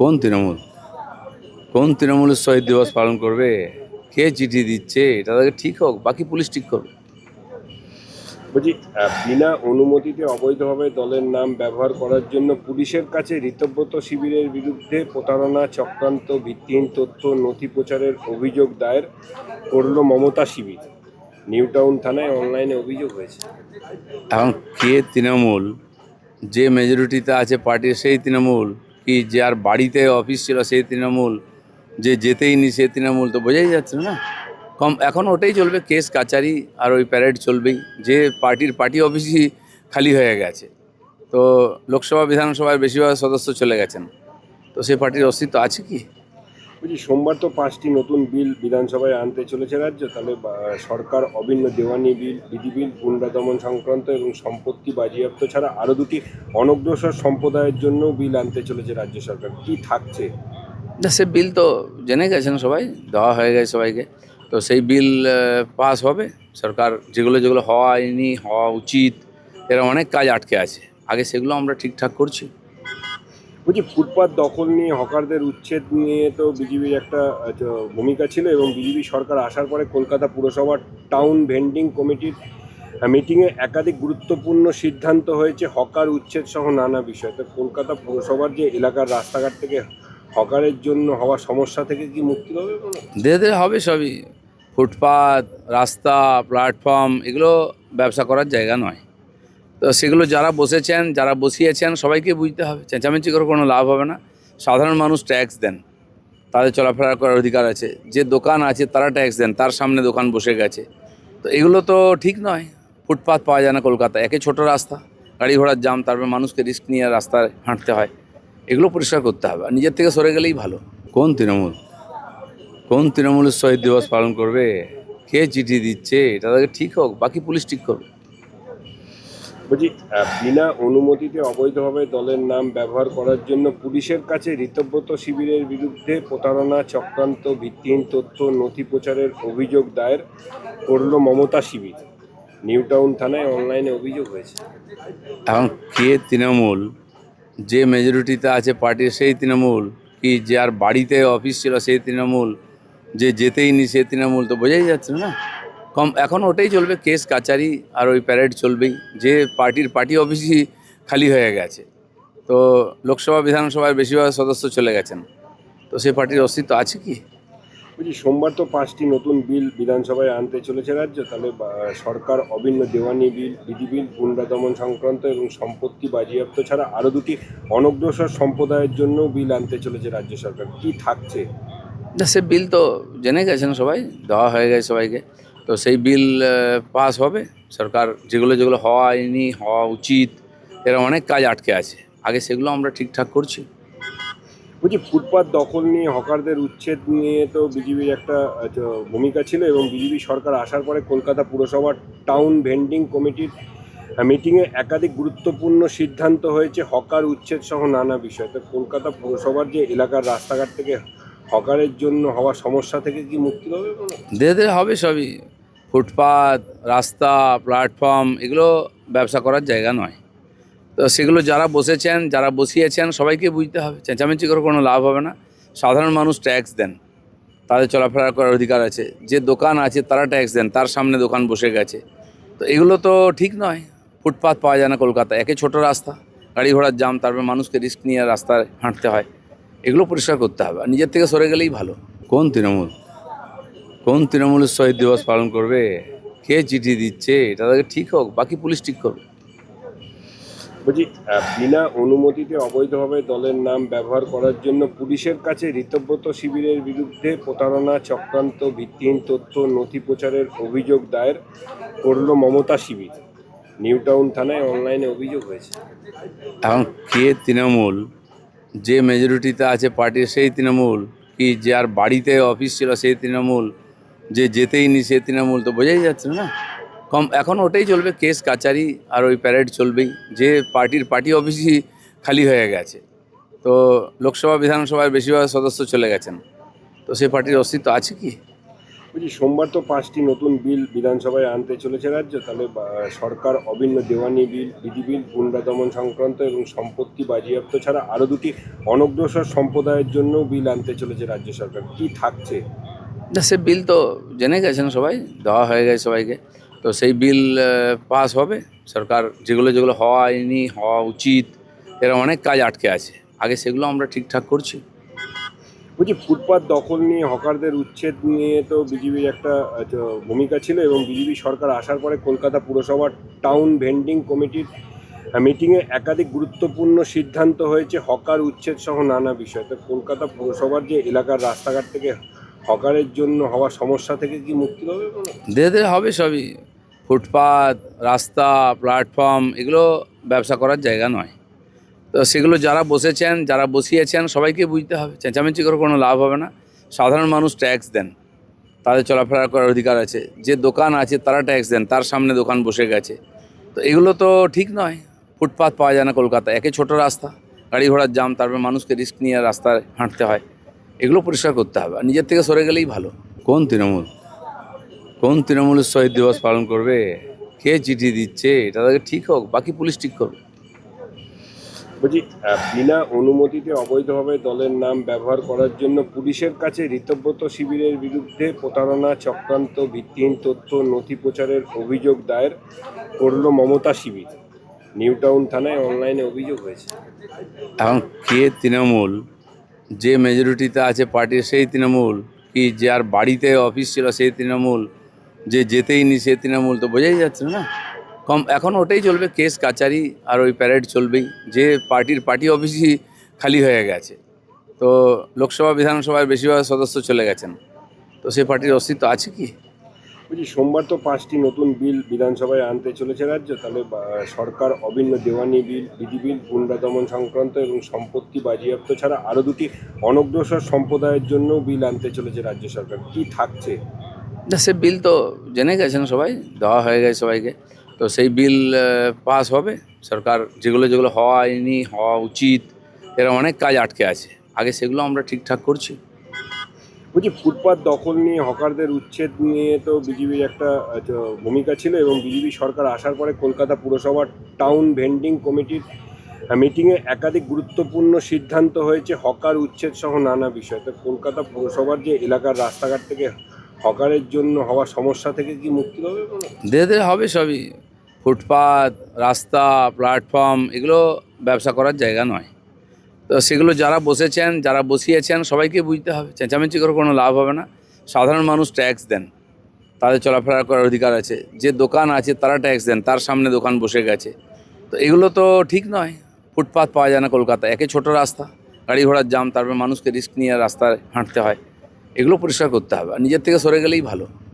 কোন তৃণমূল? কোন তৃণমূলের শহীদ দিবস পালন করবে? কে চিঠি দিচ্ছে এটা তাদের ঠিক হোক, বাকি পুলিশ ঠিক করবে। বলছি, বিনা অনুমতিতে অবৈধভাবে দলের নাম ব্যবহার করার জন্য পুলিশের কাছে ঋতব্রত শিবিরের বিরুদ্ধে প্রতারণা চক্রান্ত ভিত্তিহীন তথ্য নথি প্রচারের অভিযোগ দায়ের করল মমতা শিবির। নিউ টাউন থানায় অনলাইনে অভিযোগ হয়েছে। এখন কে তৃণমূল? যে মেজরিটিতে আছে পার্টির সেই তৃণমূল, কি যার বাড়িতে অফিস ছিল সেই তৃণমূল, যে যেতেই নি সে তৃণমূল, তো বোঝাই যাচ্ছে না। কম এখন ওটাই চলবে, কেস কাচারি আর ওই প্যারেড চলবেই। যে পার্টি অফিসই খালি হয়ে গেছে, তো লোকসভা বিধানসভায় বেশিরভাগ সদস্য চলে গেছেন, তো সে পার্টির অস্তিত্ব আছে কি? বলছি, সোমবার তো 5টি নতুন বিল বিধানসভায় আনতে চলেছে রাজ্য। তাহলে সরকার অভিন্ন দেওয়ানি বিল, বিধি বিল, গুন্ডা দমন সংক্রান্ত এবং সম্পত্তি বাজেয়াপ্ত ছাড়া আরও দুটি অনগ্রসর সম্প্রদায়ের জন্য বিল আনতে চলেছে রাজ্য সরকার। কি থাকছে? না, সে বিল তো জেনে গেছেন সবাই, দেওয়া হয়ে গেছে সবাইকে। তো সেই বিল পাস হবে। সরকার যেগুলো যেগুলো হওয়ায়নি, হওয়া উচিত, এরা অনেক কাজ আটকে আছে, আগে সেগুলো আমরা ঠিকঠাক করছি। বলছি, ফুটপাত দখল নিয়ে হকারদের উচ্ছেদ নিয়ে তো বিজেপির একটা ভূমিকা ছিল, এবং বিজেপি সরকার আসার পরে কলকাতা পুরসভার টাউন ভেন্ডিং কমিটির মিটিংয়ে একাধিক গুরুত্বপূর্ণ সিদ্ধান্ত হয়েছে হকার উচ্ছেদ সহ নানা বিষয়। তো কলকাতা পুরসভার যে এলাকার রাস্তাঘাট থেকে হকারের জন্য হওয়া সমস্যা থেকে কি মুক্তি পাবে মনে হয়? ধীরে ধীরে হবে সবই। ফুটপাত, রাস্তা, প্ল্যাটফর্ম, এগুলো ব্যবসা করার জায়গা নয়। তো সেগুলো যারা বসেছেন, যারা বসিয়েছেন, সবাইকে বুঝতে হবে। চেঁচামেচি করে কোনো লাভ হবে না। সাধারণ মানুষ ট্যাক্স দেন, তাদের চলাফেরা করার অধিকার আছে। যে দোকান আছে তারা ট্যাক্স দেন, তার সামনে দোকান বসে গেছে, তো এগুলো তো ঠিক নয়। ফুটপাত পাওয়া যায় না কলকাতায়, একে ছোট রাস্তা, গাড়ি ঘোড়ার জাম, তারপরে মানুষকে রিস্ক নিয়ে রাস্তায় হাঁটতে হয়। এগুলো পরিষ্কার করতে হবে, আর নিজের থেকে সরে গেলেই ভালো। কোন তৃণমূল? কোন তৃণমূলের শহীদ দিবস পালন করবে? কে চিঠি দিচ্ছে এটা তাদের ঠিক হোক, বাকি পুলিশ ঠিক করবে। বলছি, বিনা অনুমতিতে অবৈধভাবে দলের নাম ব্যবহার করার জন্য পুলিশের কাছে ঋতব্রত শিবিরের বিরুদ্ধে প্রতারণা চক্রান্ত ভিত্তিহীন তথ্য নথি প্রচারের অভিযোগ দায়ের করল মমতা শিবির। নিউ টাউন থানায় অনলাইনে অভিযোগ হয়েছে। এখন কে তৃণমূল? যে মেজরিটিতে আছে পার্টির সেই তৃণমূল, কি যার বাড়িতে অফিস ছিল সেই তৃণমূল, যে যেতেই নি সে তৃণমূল, তো বোঝাই যাচ্ছে না। এখন ওটাই চলবে, কেস কাচারি আর ওই প্যারেড চলবেই। যে পার্টি অফিসই খালি হয়ে গেছে, তো লোকসভা বিধানসভায় বেশিরভাগ সদস্য চলে গেছেন, তো সে পার্টির অস্তিত্ব আছে কি? বলছি, সোমবার তো 5টি নতুন বিল বিধানসভায় আনতে চলেছে রাজ্য। তাহলে সরকার অভিন্ন দেওয়ানি বিল, বিধি বিল, গুন্ডা দমন সংক্রান্ত এবং সম্পত্তি বাজেয়াপ্ত ছাড়া আরও দুটি অনগ্রসর সম্প্রদায়ের জন্য বিল আনতে চলেছে রাজ্য সরকার। কি থাকছে? না, সে বিল তো জেনে গেছেন সবাই, দেওয়া হয়ে গেছে সবাইকে। তো সেই বিল পাস হবে। সরকার যেগুলো যেগুলো হওয়ায়নি, হওয়া উচিত, এরা অনেক কাজ আটকে আছে, আগে সেগুলো আমরা ঠিকঠাক করছি। বলছি, ফুটপাত দখল নিয়ে হকারদের উচ্ছেদ নিয়ে তো বিজেপির একটা ভূমিকা ছিল, এবং বিজেপি সরকার আসার পরে কলকাতা পুরসভার টাউন ভেন্ডিং কমিটির মিটিংয়ে একাধিক গুরুত্বপূর্ণ সিদ্ধান্ত হয়েছে হকার উচ্ছেদ সহ নানা বিষয়। তো কলকাতা পুরসভার যে এলাকার রাস্তাঘাট থেকে হকারের জন্য হওয়া সমস্যা থেকে কি মুক্তি পাবে মনে হয়? ধীরে ধীরে হবে সবই। ফুটপাত, রাস্তা, প্ল্যাটফর্ম, এগুলো ব্যবসা করার জায়গা নয়। তো সেগুলো যারা বসেছেন, যারা বসিয়েছেন, সবাইকে বুঝতে হবে। চেঁচামেচি করে কোনো লাভ হবে না। সাধারণ মানুষ ট্যাক্স দেন, তাদের চলাফেরা করার অধিকার আছে। যে দোকান আছে তারা ট্যাক্স দেন, তার সামনে দোকান বসে গেছে, তো এগুলো তো ঠিক নয়। ফুটপাত পাওয়া যায় না কলকাতায়, একে ছোট রাস্তা, গাড়ি ঘোড়ার জাম, তারপরে মানুষকে রিস্ক নিয়ে রাস্তায় হাঁটতে হয়। এগুলো পরিষ্কার করতে হবে, আর নিজের থেকে সরে গেলেই ভালো। কোন তৃণমূল? কোন তৃণমূলের শহীদ দিবস পালন করবে? কে চিঠি দিচ্ছে এটা তাদের ঠিক হোক, বাকি পুলিশ ঠিক করবে। বলছি, বিনা অনুমতিতে অবৈধভাবে দলের নাম ব্যবহার করার জন্য পুলিশের কাছে ঋতব্রত শিবিরের বিরুদ্ধে প্রতারণা চক্রান্ত ভিত্তিহীন তথ্য নথি প্রচারের অভিযোগ দায়ের করল মমতা শিবির। নিউ টাউন থানায় অনলাইনে অভিযোগ হয়েছে। এখন কে তৃণমূল? যে মেজরিটিতে আছে পার্টির সেই তৃণমূল, কি যার বাড়িতে অফিস ছিল সেই তৃণমূল, যে যেতেই নি সে তৃণমূল, তো বোঝাই যাচ্ছে না। এখন ওটাই চলবে, কেস কাচারি আর ওই প্যারেড চলবেই। যে পার্টি অফিসই খালি হয়ে গেছে, তো লোকসভা বিধানসভায় বেশিরভাগ সদস্য চলে গেছেন, তো সে পার্টির অস্তিত্ব আছে কি? বলছি সোমবার তো 5টি নতুন বিল বিধানসভায় আনতে চলেছে রাজ্য, তাহলে সরকার অভিন্ন দেওয়ানি বিল, বিধি বিল, গুন্ডা দমন সংক্রান্ত এবং সম্পত্তি বাজেয়াপ্ত ছাড়া আরও দুটি অনগ্রসর সম্প্রদায়ের জন্য বিল আনতে চলেছে রাজ্য সরকার। কি থাকছে? না, সে বিল তো জেনে গেছেন সবাই, দেওয়া হয়ে গেছে সবাইকে। তো সেই বিল পাস হবে। সরকার যেগুলো যেগুলো হয়নি, হওয়া উচিত, এরা অনেক কাজ আটকে আছে, আগে সেগুলো আমরা ঠিকঠাক করছি। বলছি ফুটপাত দখল নিয়ে হকারদের উচ্ছেদ নিয়ে তো বিজেপির একটা ভূমিকা ছিল, এবং বিজেপি সরকার আসার পরে কলকাতা পুরসভার টাউন ভেন্ডিং কমিটির মিটিংয়ে একাধিক গুরুত্বপূর্ণ সিদ্ধান্ত হয়েছে হকার উচ্ছেদ সহ নানা বিষয়। তো কলকাতা পুরসভার যে এলাকার রাস্তাঘাট থেকে হকারের জন্য হওয়া সমস্যা থেকে কি মুক্তি পাবে? ধীরে ধীরে হবে সবই। ফুটপাত, রাস্তা, প্ল্যাটফর্ম এগুলো ব্যবসা করার জায়গা নয়। তো সেগুলো যারা বসেছেন, যারা বসিয়েছেন সবাইকে বুঝতে হবে। চেঁচামেচি করে কোনো লাভ হবে না। সাধারণ মানুষ ট্যাক্স দেন, তাদের চলাফেরা করার অধিকার আছে। যে দোকান আছে তারা ট্যাক্স দেন, তার সামনে দোকান বসে গেছে। তো এগুলো তো ঠিক নয়। ফুটপাত পাওয়া যায় না কলকাতায়, একে ছোট রাস্তা, গাড়ি ঘোড়ার জাম, তারপর মানুষকে রিস্ক নিয়ে রাস্তায় হাঁটতে হয়। এগুলো পরিষ্কার করতে হবে, আর নিজের থেকে সরে গেলেই ভালো। কোন তৃণমূলের শহীদ দিবস পালন করবে? কে চিঠি দিচ্ছে? এটা তাদের ঠিক হোক, বাকি পুলিশ ঠিক করবে। বলছি বিনা অনুমতিতে অবৈধভাবে দলের নাম ব্যবহার করার জন্য পুলিশের কাছে ঋতব্রত শিবিরের বিরুদ্ধে প্রতারণা, চক্রান্ত, ভিত্তিহীন তথ্য, নথি প্রচারের অভিযোগ দায়ের করল মমতা শিবির। নিউ টাউন থানায় অনলাইনে অভিযোগ হয়েছে। এখন কে তৃণমূল? যে মেজরিটিতে আছে পার্টির সেই তৃণমূল, কি যার বাড়িতে অফিস ছিল সেই তৃণমূল, যে যেতেই নি সে তৃণমূল? তো বোঝাই যাচ্ছে না। এখন ওটাই চলবে, কেস কাচারি আর ওই প্যারেড চলবেই। যে পার্টি অফিসই খালি হয়ে গেছে। তো লোকসভা বিধানসভার বেশিরভাগ সদস্য চলে গেছেন, তো সে পার্টির অস্তিত্ব আছে কি? বলছি সোমবার তো 5টি নতুন বিল বিধানসভায় আনতে চলেছে রাজ্য, তাহলে সরকার অভিন্ন দেওয়ানি বিল, বিধি বিল, গুন্ডা দমন সংক্রান্ত এবং সম্পত্তি বাজেয়াপ্ত ছাড়া আরও দুটি অনগ্রসর সম্প্রদায়ের জন্য বিল আনতে চলেছে রাজ্য সরকার। কি থাকছে? না, সে বিল তো জেনে গেছেন সবাই, দেওয়া হয়ে গেছে সবাইকে। তো সেই বিল পাস হবে। সরকার যেগুলো যেগুলো হয়নি, হওয়া উচিত, এরা অনেক কাজ আটকে আছে, আগে সেগুলো আমরা ঠিকঠাক করছি। বলছি ফুটপাত দখল নিয়ে হকারদের উচ্ছেদ নিয়ে তো বিজেপির একটা ভূমিকা ছিল, এবং বিজেপি সরকার আসার পরে কলকাতা পুরসভার টাউন ভেন্ডিং কমিটির মিটিংয়ে একাধিক গুরুত্বপূর্ণ সিদ্ধান্ত হয়েছে হকার উচ্ছেদ সহ নানা বিষয়। তো কলকাতা পুরসভার যে এলাকার রাস্তাঘাট থেকে হকারের জন্য হওয়া সমস্যা থেকে কি মুক্তি পাবে? ধীরে ধীরে হবে সবই। ফুটপাত, রাস্তা, প্ল্যাটফর্ম এগুলো ব্যবসা করার জায়গা নয়। তো সেগুলো যারা বসেছেন, যারা বসিয়েছেন সবাইকে বুঝতে হবে। চেঁচামেচি করে কোনো লাভ হবে না। সাধারণ মানুষ ট্যাক্স দেন, তাদের চলাফেরা করার অধিকার আছে। যে দোকান আছে তারা ট্যাক্স দেন, তার সামনে দোকান বসে গেছে। তো এগুলো তো ঠিক নয়। ফুটপাত পাওয়া যায় না কলকাতায়, একে ছোট রাস্তা, গাড়ি ঘোড়ার জাম, তারপর মানুষকে রিস্ক নিয়ে রাস্তায় হাঁটতে হয়। এগুলো পরিষ্কার করতে হবে, আর নিজের থেকে সরে গেলেই ভালো।